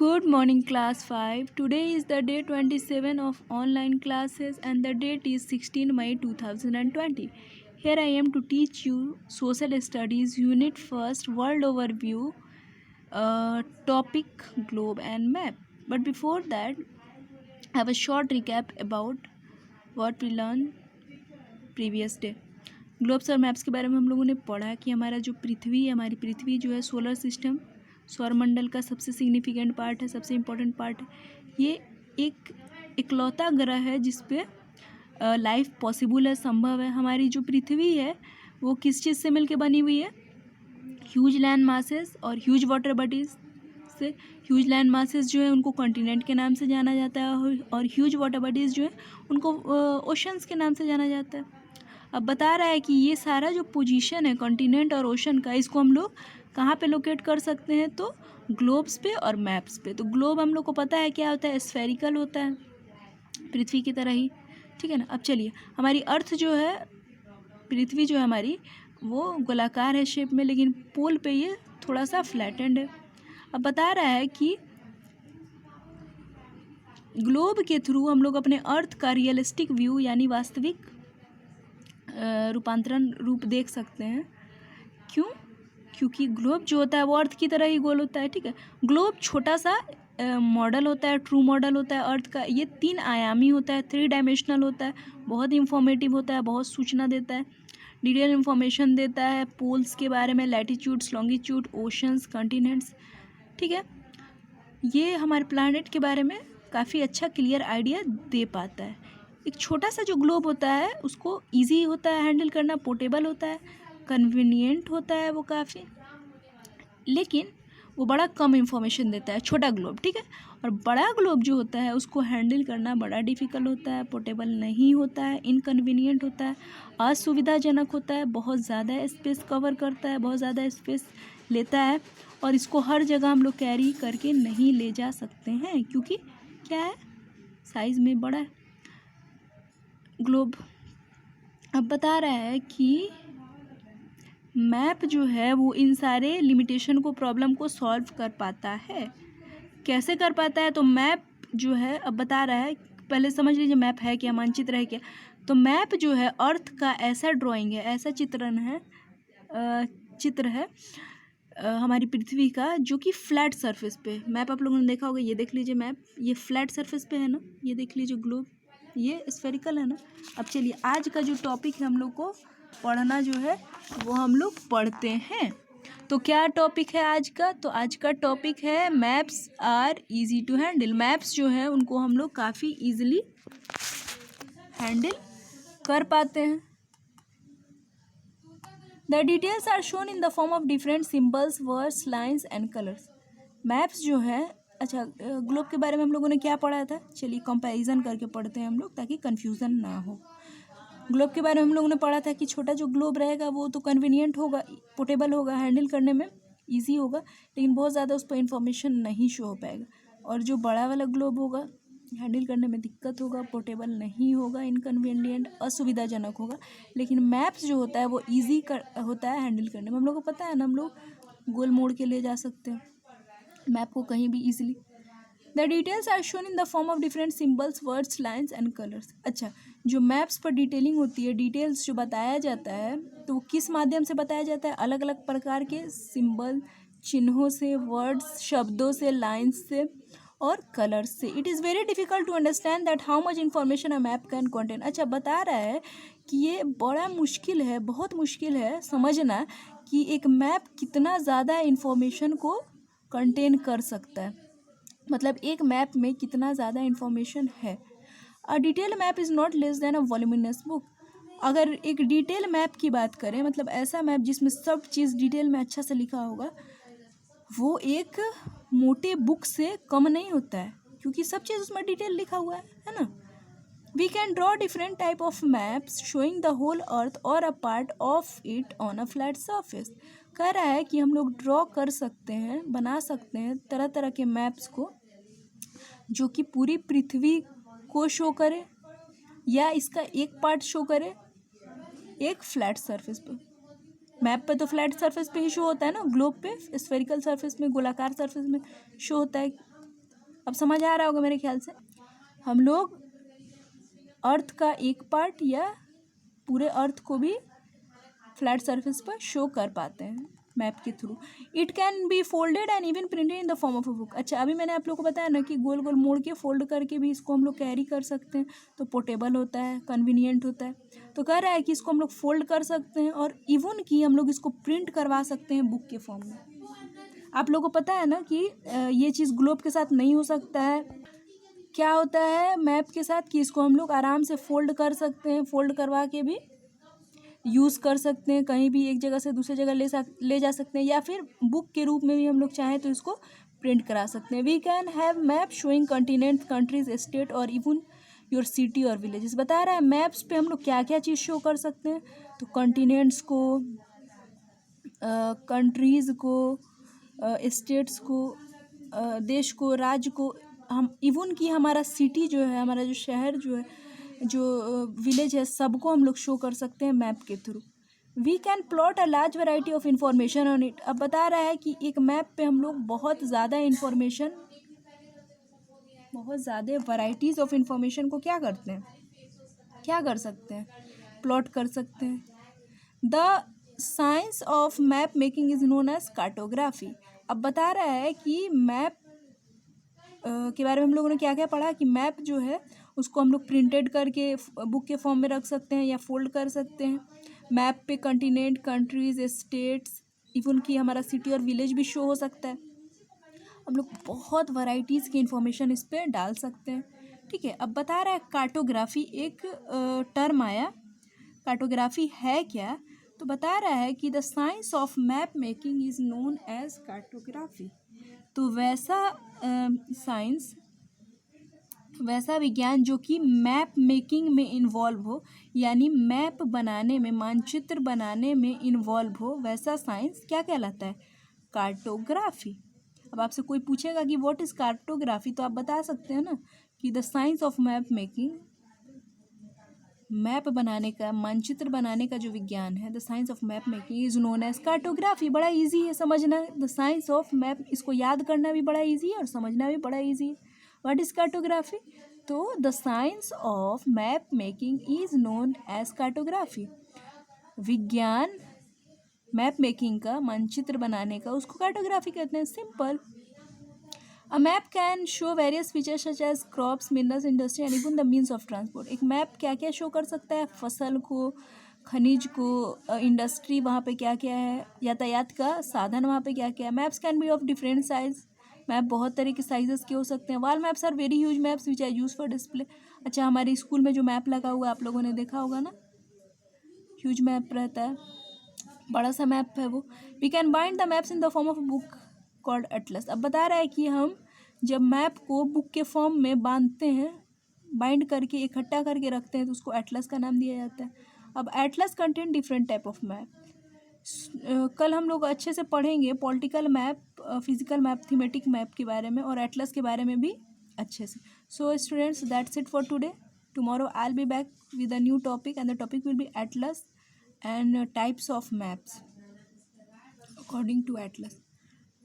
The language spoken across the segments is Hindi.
Good morning, class 5. Today is the day 27 of online classes and the date is 16 May 2020. Here I am to teach you Social Studies Unit 1st World Overview, topic Globe and Map. But before that, I have a short recap about what we learned previous day. Globes और मैप्स के बारे में हम लोगों ने पढ़ा कि हमारा जो पृथ्वी है, हमारी पृथ्वी जो है सोलर सिस्टम सौरमंडल का सबसे सिग्निफिकेंट पार्ट है, सबसे इम्पोर्टेंट पार्ट है। ये एक इकलौता ग्रह है जिस पे लाइफ पॉसिबल है, संभव है। हमारी जो पृथ्वी है वो किस चीज़ से मिलके बनी हुई है? ह्यूज लैंड मासेस और ह्यूज वाटर बॉडीज से। ह्यूज लैंड मासेस जो है उनको कॉन्टिनेंट के नाम से जाना जाता है और ह्यूज वाटर बॉडीज़ जो है उनको ओशंस के नाम से जाना जाता है। अब बता रहा है कि ये सारा जो पोजीशन है कॉन्टिनेंट और ओशन का, इसको हम लोग कहाँ पे लोकेट कर सकते हैं? तो ग्लोब्स पे और मैप्स पे। तो ग्लोब हम लोग को पता है क्या होता है, स्फेरिकल होता है, पृथ्वी की तरह ही, ठीक है ना। अब चलिए, हमारी अर्थ जो है, पृथ्वी जो है हमारी, वो गोलाकार है शेप में, लेकिन पोल पे ये थोड़ा सा फ्लैटेंड है। अब बता रहा है कि ग्लोब के थ्रू हम लोग अपने अर्थ का रियलिस्टिक व्यू यानी वास्तविक रूपांतरण रूप देख सकते हैं। क्यों? क्योंकि ग्लोब जो होता है वो अर्थ की तरह ही गोल होता है, ठीक है। ग्लोब छोटा सा मॉडल होता है, ट्रू मॉडल होता है अर्थ का। ये 3 आयामी होता है, 3 डायमेंशनल होता है, बहुत इंफॉर्मेटिव होता है, बहुत सूचना देता है, डिटेल इंफॉर्मेशन देता है पोल्स के बारे में, लैटिट्यूड्स, लॉन्गिट्यूड, ओशंस, कॉन्टिनेंट्स, ठीक है। ये हमारे प्लैनेट के बारे में काफ़ी अच्छा क्लियर आइडिया दे पाता है। एक छोटा सा जो ग्लोब होता है उसको इजी होता है हैंडल करना, पोर्टेबल होता है, कन्वीनियंट होता है वो काफ़ी, लेकिन वो बड़ा कम इंफॉर्मेशन देता है, छोटा ग्लोब, ठीक है। और बड़ा ग्लोब जो होता है उसको हैंडल करना बड़ा डिफ़िकल्ट होता है, पोर्टेबल नहीं होता है, इनकन्वीनियंट होता है, असुविधाजनक होता है, बहुत ज़्यादा स्पेस कवर करता है, बहुत ज़्यादा स्पेस लेता है, और इसको हर जगह हम लोग कैरी करके नहीं ले जा सकते हैं क्योंकि क्या है, साइज़ में बड़ा है ग्लोब। अब बता रहा है कि मैप जो है वो इन सारे लिमिटेशन को, प्रॉब्लम को सॉल्व कर पाता है। कैसे कर पाता है? तो मैप जो है, अब बता रहा है, पहले समझ लीजिए मैप है क्या, मानचित्र है क्या। तो मैप जो है अर्थ का ऐसा ड्राइंग है, ऐसा चित्रण है, चित्र है हमारी पृथ्वी का, जो कि फ्लैट सरफेस पे। मैप आप लोगों ने देखा होगा, ये देख लीजिए मैप, ये फ्लैट सरफेस पे है ना, ये देख लीजिए ग्लोब, ये स्फेरिकल है ना। अब चलिए, आज का जो टॉपिक है हम लोग को पढ़ना जो है वो हम लोग पढ़ते हैं। तो क्या टॉपिक है आज का? तो आज का टॉपिक है maps are easy to handle. Maps जो है उनको हम लोग काफ़ी ईजिली हैंडल कर पाते हैं। The details are shown in the form of different symbols, words, lines and colours. Maps जो है, अच्छा, ग्लोब के बारे में हम लोगों ने क्या पढ़ा था? चलिए कंपैरिजन करके पढ़ते हैं हम लोग ताकि कन्फ्यूज़न ना हो। ग्लोब के बारे में हम लोगों ने पढ़ा था कि छोटा जो ग्लोब रहेगा वो तो कन्वीनियंट होगा, पोर्टेबल होगा, हैंडल करने में इजी होगा, लेकिन बहुत ज़्यादा उस पर इंफॉर्मेशन नहीं शो हो पाएगा। और जो बड़ा वाला ग्लोब होगा हैंडल करने में दिक्कत होगा, पोर्टेबल नहीं होगा, इनकन्वीनियंट, असुविधाजनक होगा। लेकिन मैप्स जो होता है वो ईजी होता है हैंडल करने में। हम लोग को पता है ना, हम लोग गोल मोड़ के ले जा सकते हैं मैप को कहीं भी easily. The details are shown in the form of different symbols, words, lines and colours. अच्छा, जो मैप्स पर डिटेलिंग होती है, डिटेल्स जो बताया जाता है, तो वो किस माध्यम से बताया जाता है? अलग अलग प्रकार के सिंबल, चिन्हों से, वर्ड्स, शब्दों से, लाइन्स से और कलर्स से। It is very difficult to understand that how much information a map can contain. अच्छा, बता रहा है कि ये बड़ा मुश्किल है, बहुत मुश्किल है समझना कि एक मैप कितना ज़्यादा इन्फॉर्मेशन को कंटेन कर सकता है, मतलब एक मैप में कितना ज़्यादा इन्फॉर्मेशन है। A detail map is not less than a voluminous book. अगर एक डिटेल मैप की बात करें, मतलब ऐसा मैप जिसमें सब चीज़ डिटेल में अच्छा से लिखा होगा, वो एक मोटे बुक से कम नहीं होता है क्योंकि सब चीज़ उसमें डिटेल लिखा हुआ है ना। We can draw different type of maps showing the whole earth और a part of it on a flat surface. कह रहा है कि हम लोग ड्रॉ कर सकते हैं, बना सकते हैं तरह तरह के मैप्स को जो कि पूरी पृथ्वी को शो करे या इसका एक पार्ट शो करे एक फ्लैट सरफेस पे। मैप पे तो फ्लैट सरफेस पे ही शो होता है ना, ग्लोब पे स्फेरिकल सरफेस में, गोलाकार सरफेस में शो होता है अब समझ आ रहा होगा मेरे ख्याल से। हम लोग अर्थ का एक पार्ट या पूरे अर्थ को भी फ्लैट सरफेस पर शो कर पाते हैं मैप के through. It can be folded and even printed in the form of a book. अच्छा, अभी मैंने आप लोग को बताया ना कि गोल गोल मोड़ के फोल्ड करके भी इसको हम लोग कैरी कर सकते हैं, तो पोर्टेबल होता है, कन्वीनियंट होता है। तो कह रहा है कि इसको हम लोग फोल्ड कर सकते हैं और इवन कि हम लोग इसको प्रिंट करवा सकते हैं बुक के फॉर्म में। आप लोगों को पता है ना कि ये चीज़ ग्लोब के साथ नहीं हो सकता है। क्या होता है मैप के साथ कि इसको हम लोग आराम से फोल्ड कर सकते हैं, फोल्ड करवा के भी यूज़ कर सकते हैं, कहीं भी एक जगह से दूसरी जगह ले जा सकते हैं, या फिर बुक के रूप में भी हम लोग चाहें तो इसको प्रिंट करा सकते हैं। We can have map showing continent, countries, state और इवन योर सिटी और विलेजेस। बता रहा है मैप्स पे हम लोग क्या क्या चीज़ शो कर सकते हैं, तो कॉन्टिनेंट्स को, कंट्रीज़ को, स्टेट्स को, देश को, राज्य को, हम इवन कि हमारा सिटी जो है, हमारा जो शहर जो है, जो विलेज है, सबको हम लोग शो कर सकते हैं मैप के थ्रू। We can plot a large variety of information on it. अब बता रहा है कि एक मैप पे हम लोग बहुत ज़्यादा इंफॉर्मेशन, बहुत ज़्यादा वैराइटीज़ ऑफ इंफॉर्मेशन को क्या करते हैं, क्या कर सकते हैं, प्लॉट कर सकते हैं। The science of map making is known as cartography. अब बता रहा है कि मैप के बारे में हम लोगों ने क्या क्या पढ़ा कि मैप जो है उसको हम लोग प्रिंटेड करके बुक के फॉर्म में रख सकते हैं या फोल्ड कर सकते हैं। मैप पे कंटिनेंट, कंट्रीज, स्टेट्स, इवन कि हमारा सिटी और विलेज भी शो हो सकता है। हम लोग बहुत वैराइटीज़ की इंफॉर्मेशन इस पर डाल सकते हैं। ठीक है, अब बता रहा है कार्टोग्राफी एक टर्म आया। कार्टोग्राफी है क्या, तो बता रहा है कि the science of map making is known as cartography. तो वैसा साइंस, वैसा विज्ञान जो कि मैप मेकिंग में इन्वॉल्व हो, यानी मैप बनाने में, मानचित्र बनाने में इन्वॉल्व हो, वैसा साइंस क्या कहलाता है, कार्टोग्राफी। अब आपसे कोई पूछेगा कि व्हाट इज़ कार्टोग्राफी, तो आप बता सकते हैं ना कि the science of map making, map बनाने का, मानचित्र बनाने का जो विज्ञान है, the science of map making is known as cartography. बड़ा इजी है समझना, द साइंस ऑफ मैप, इसको याद करना भी बड़ा इजी है और समझना भी बड़ा इजी है। व्हाट इज कार्टोग्राफी, तो the science of map making is known as cartography. विज्ञान मैप मेकिंग का, मानचित्र बनाने का, उसको कार्टोग्राफी कहते हैं। Simple. A map can show various features such as crops, minerals, industry and even the means of transport. एक मैप क्या क्या शो कर सकता है, फसल को, खनिज को, इंडस्ट्री वहाँ पे क्या क्या है, यातायात का साधन वहाँ पे क्या क्या है। Maps can be of different size, map बहुत तरह के साइजेस के हो सकते हैं। Wall maps are very huge maps which are use for display. अच्छा, हमारे स्कूल में जो मैप लगा हुआ आप लोगों ने देखा होगा ना, ह्यूज मैप रहता है, बड़ा सा मैप है वो। We can bind the maps in the form of book called atlas. अब बता रहा है कि हम जब मैप को बुक के फॉर्म में बांधते हैं, बाइंड करके इकट्ठा करके रखते हैं, तो उसको एटलस का नाम दिया जाता है। अब Atlas contain different type of map. कल हम लोग अच्छे से पढ़ेंगे political map, physical map, thematic map के बारे में और एटलस के बारे में भी अच्छे से। So students, that's it for today. Tomorrow I will be back with a new topic and the topic will be Atlas and types of maps according to atlas.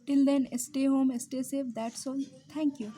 Till then, stay home, stay safe. That's all. Thank you.